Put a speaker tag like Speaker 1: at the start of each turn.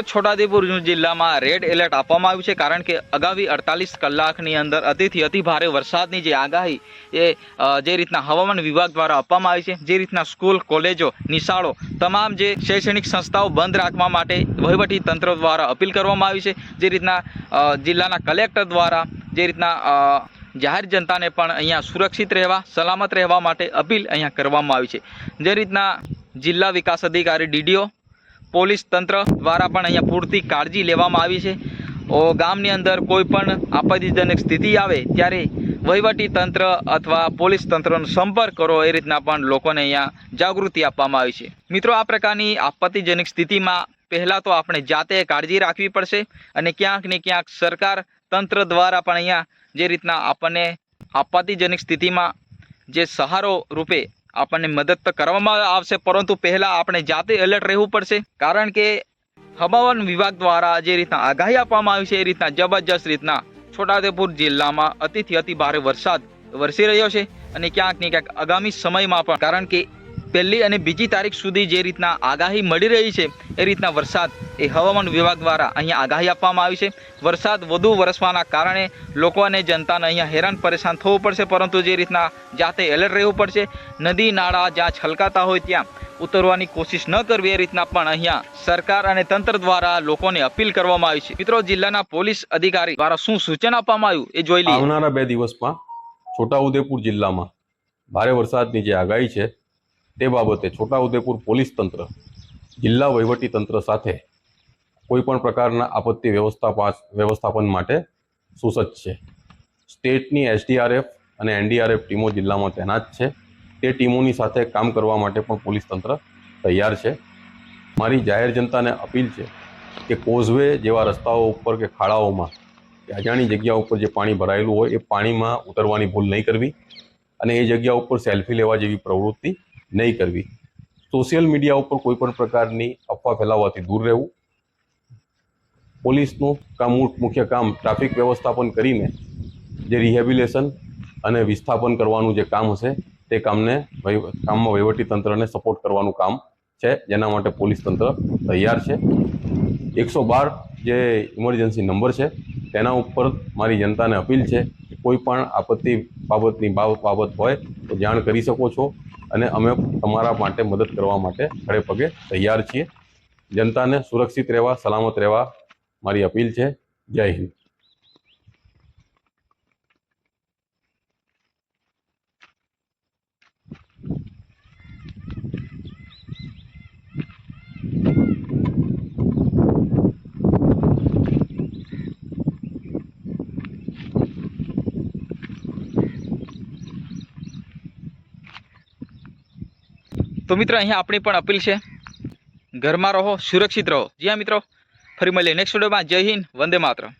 Speaker 1: છોટાઉદેપુર જિલ્લામાં red alert આપવામાં આવ્યું છે, કારણ કે આગામી 48 કલાકની અંદર અતિથી અતિ ભારે વરસાદની જે આગાહી એ જે રીતના હવામાન વિભાગ દ્વારા આપવામાં આવી છે, જે રીતના સ્કૂલ, કોલેજો, નિશાળો, તમામ જે શૈક્ષણિક સંસ્થાઓ બંધ રાખવા માટે વહીવટી તંત્ર દ્વારા અપીલ કરવામાં આવી છે, જે રીતના જિલ્લાના કલેક્ટર દ્વારા જે રીતના જાહેર જનતાને પણ અહીંયા સુરક્ષિત રહેવા, સલામત રહેવા માટે અપીલ અહીંયા કરવામાં આવી છે। જે રીતના જિલ્લા વિકાસ અધિકારી ડીડીઓ, પોલીસ તંત્ર દ્વારા પણ અહીંયા પૂરતી કાળજી લેવામાં આવી છે। ગામની અંદર કોઈ પણ આપત્તિજનક સ્થિતિ આવે ત્યારે વહીવટી તંત્ર અથવા પોલીસ તંત્રનો સંપર્ક કરો, એ રીતના પણ લોકોને અહીંયા જાગૃતિ આપવામાં આવી છે। મિત્રો, આ પ્રકારની આપત્તિજનક સ્થિતિમાં પહેલાં તો આપણે જાતે કાળજી રાખવી પડશે અને ક્યાંક ને ક્યાંક સરકાર તંત્ર દ્વારા પણ અહીંયા જે રીતના આપણને આપત્તિજનક સ્થિતિમાં જે સહારો રૂપે આપણને મદદ તો કરવામાં આવશે, પરંતુ પહેલાં આપણે જાતે એલર્ટ રહેવું પડશે, કારણ કે હવામાન વિભાગ દ્વારા જે રીતના આગાહી આપવામાં આવી છે એ રીતના જબરજસ્ત રીતના છોટાઉદેપુર જિલ્લામાં અતિથી અતિ ભારે વરસાદ વરસી રહ્યો છે અને ક્યાંક ને ક્યાંક આગામી સમયમાં પણ, કારણ કે 1લી અને 2જી તારીખ સુધી જે રીતના આગાહી મળી રહી છે એ રીતના વરસાદ એ હવામાન વિભાગ દ્વારા અહીંયા આગાહી આપવામાં આવી છે। વરસાદ વધુ વરસવાના કારણે લોકો અને જનતાને અહીંયા હેરાન પરેશાન થવું પડશે, પરંતુ જે રીતના જાતે એલર્ટ રહેવું પડશે, નદી નાળા જ્યાં છલકાતા હોય ત્યાં ઉતરવાની કોશિશ ન કરવી, એ રીતના પણ અહીંયા સરકાર અને તંત્ર દ્વારા લોકોને અપીલ કરવામાં આવી છે। મિત્રો, જિલ્લાના પોલીસ અધિકારી દ્વારા શું સૂચન આપવામાં આવ્યું એ જોઈ લઈએ।
Speaker 2: આવનારા 2 દિવસમાં છોટાઉદેપુર જિલ્લામાં ભારે વરસાદની જે આગાહી છે તે બાબતે છોટાઉદેપુર પોલીસ તંત્ર જિલ્લા વહીવટી તંત્ર સાથે કોઈપણ પ્રકારના આપત્તિ વ્યવસ્થાપન માટે સુસજ્જ છે। સ્ટેટની એસડીઆરએફ અને એનડીઆરએફ ટીમો જિલ્લામાં તૈનાત છે। તે ટીમોની સાથે કામ કરવા માટે પણ પોલીસ તંત્ર તૈયાર છે। મારી જાહેર જનતાને અપીલ છે કે કોઝવે જેવા રસ્તાઓ ઉપર કે ખાડાઓમાં કે અજાણી જગ્યા ઉપર જે પાણી ભરાયેલું હોય એ પાણીમાં ઉતરવાની ભૂલ નહીં કરવી અને એ જગ્યા ઉપર સેલ્ફી લેવા જેવી પ્રવૃત્તિ નહીં કરવી। સોશિયલ મીડિયા ઉપર કોઈપણ પ્રકારની અફવા ફેલાવવાથી દૂર રહેવું। પોલીસનું મુખ્ય કામ ટ્રાફિક વ્યવસ્થાપન કરીને જે રિહેબિલિટેશન અને વિસ્થાપન કરવાનું જે કામ હશે તે કામમાં વહીવટી તંત્રને સપોર્ટ કરવાનું કામ છે, જેના માટે પોલીસ તંત્ર તૈયાર છે। 112 જે ઇમરજન્સી નંબર છે તેના ઉપર મારી જનતાને અપીલ છે કે કોઈ પણ આપત્તિ બાબતની બાબત હોય તો જાણ કરી શકો છો અને અમે તમારા માટે મદદ કરવા માટે ખડે પગે તૈયાર છીએ। જનતાને સુરક્ષિત રહેવા, સલામત રહેવા મારી અપીલ છે। જય હિન્દ।
Speaker 1: તો મિત્રો, અહીંયા આપણી પણ અપીલ છે, ઘરમાં રહો, સુરક્ષિત રહો। જી હા મિત્રો, ફરી મળીએ નેક્સ્ટ વિડીયોમાં। જય હિન્દ, વંદે માતરમ।